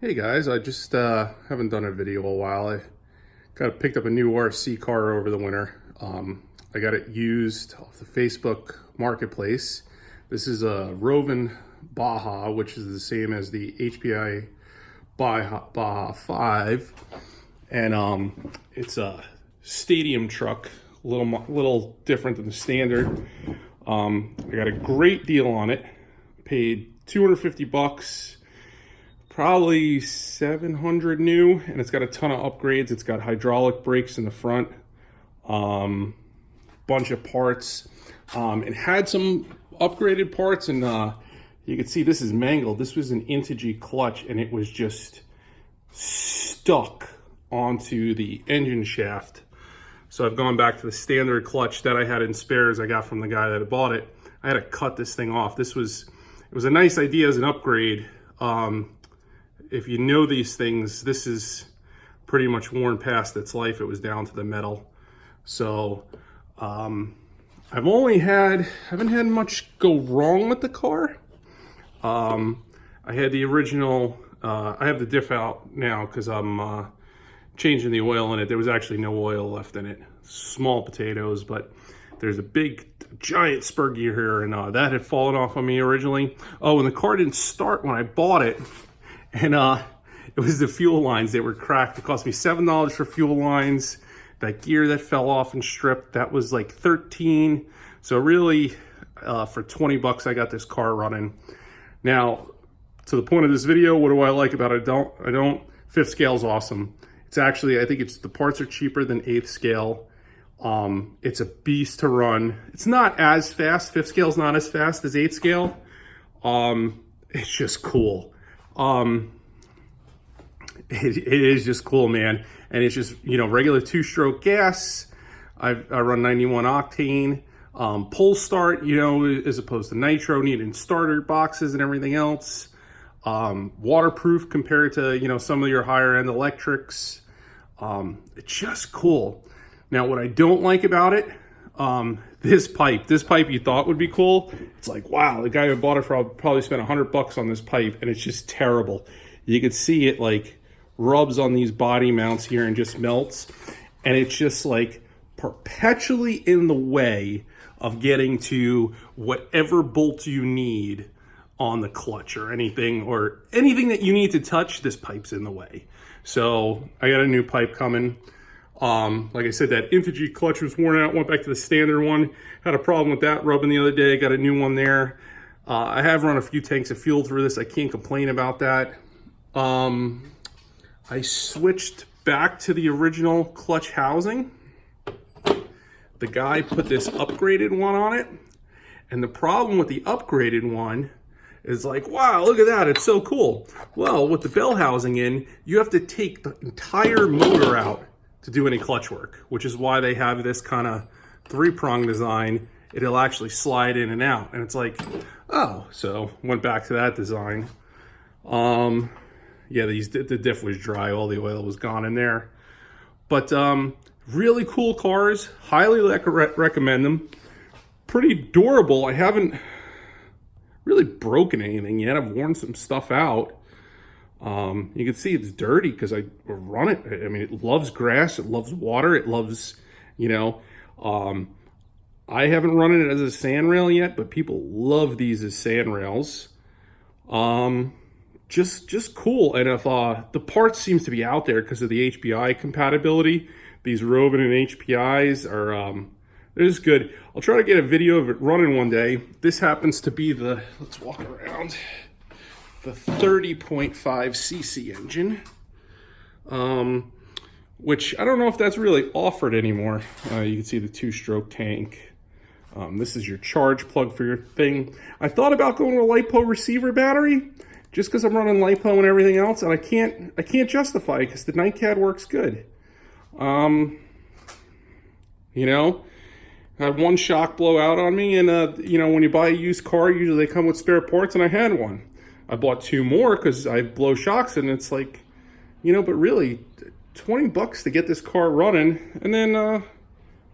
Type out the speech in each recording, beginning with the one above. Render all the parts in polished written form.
Hey guys, I just haven't done a video in a while. I picked up a new RC car over the winter. I got it used off the Facebook marketplace. This is a Rovan Baja, which is the same as the Hpi Baja 5, and it's a stadium truck, a little different than the standard. I got a great deal on it. Paid $250. Probably 700 new, and it's got a ton of upgrades. It's got hydraulic brakes in the front, bunch of parts. It had some upgraded parts, and you can see this is mangled. This was an integy clutch, and it was just stuck onto the engine shaft. So I've gone back to the standard clutch that I had in spares I got from the guy that had bought it. I had to cut this thing off. It was a nice idea as an upgrade. If you know these things, this is pretty much worn past its life. It was down to the metal. So I haven't had much go wrong with the car. I had the original, I have the diff out now because I'm changing the oil in it. There was actually no oil left in it. Small potatoes, but there's a big giant spur gear here, and that had fallen off on me originally. Oh, and the car didn't start when I bought it. And it was the fuel lines. They were cracked. It cost me $7 for fuel lines. That gear that fell off and stripped, that was like $13. So really, for $20, I got this car running. Now, to the point of this video, what do I like about it? I don't. Fifth scale is awesome. It's actually, I think the parts are cheaper than eighth scale. It's a beast to run. It's not as fast. Fifth scale is not as fast as eighth scale. It's just cool. It is just cool, man. And it's just, regular 2-stroke gas. I run 91 octane, pull start, as opposed to nitro, needing starter boxes and everything else. Waterproof compared to, some of your higher end electrics. It's just cool. Now, what I don't like about it, this pipe you thought would be cool. It's like, wow, the guy who bought it probably spent $100 on this pipe, and it's just terrible. You can see it like rubs on these body mounts here and just melts, and it's just like perpetually in the way of getting to whatever bolt you need on the clutch or anything that you need to touch. This pipe's in the way. So I got a new pipe coming. Like I said, that integy clutch was worn out, went back to the standard one. Had a problem with that rubbing the other day. Got a new one there. I have run a few tanks of fuel through this. I can't complain about that. I switched back to the original clutch housing. The guy put this upgraded one on it. And the problem with the upgraded one is like, wow, look at that. It's so cool. Well, with the bell housing in, you have to take the entire motor out to do any clutch work, which is why they have this kind of 3-prong design. It'll actually slide in and out. And it's like, oh, so went back to that design. Yeah, the diff was dry. All the oil was gone in there. But really cool cars. Highly recommend them. Pretty durable. I haven't really broken anything yet. I've worn some stuff out. You can see it's dirty because I run it. I mean, it loves grass. It loves water. It loves, I haven't run it as a sand rail yet, but people love these as sand rails. Just cool. And if the parts seems to be out there because of the HPI compatibility, these Rovan and HPIs are they're just good. I'll try to get a video of it running one day. This happens to be let's walk around, the 30.5 cc engine, which I don't know if that's really offered anymore. You can see the 2-stroke tank. This is your charge plug for your thing. I thought about going to a lipo receiver battery, just because I'm running lipo and everything else, and I can't justify it because the NightCat works good. I had one shock blow out on me, and when you buy a used car, usually they come with spare parts, and I had one. I bought 2 more because I blow shocks, and it's like, but really, $20 to get this car running, and then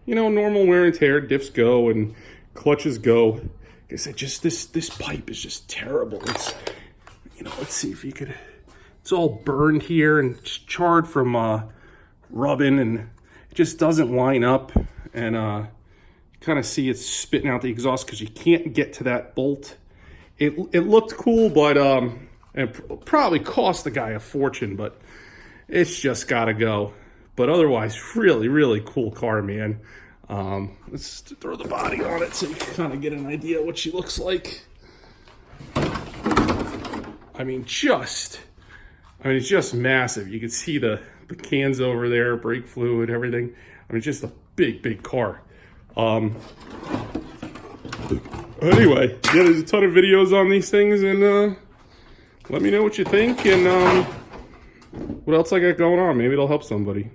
normal wear and tear, diffs go and clutches go. Like I said, just this pipe is just terrible. It's, let's see if you could It's all burned here and charred from rubbing, and it just doesn't line up. And you kind of see it's spitting out the exhaust because you can't get to that bolt. It looked cool, but it probably cost the guy a fortune, but it's just gotta go. But otherwise, really, really cool car, man. Let's throw the body on it so you can kind of get an idea what she looks like. I mean, it's just massive. You can see the cans over there, brake fluid, everything. I mean, just a big car. Anyway, yeah, there's a ton of videos on these things, and let me know what you think, and what else I got going on. Maybe it'll help somebody.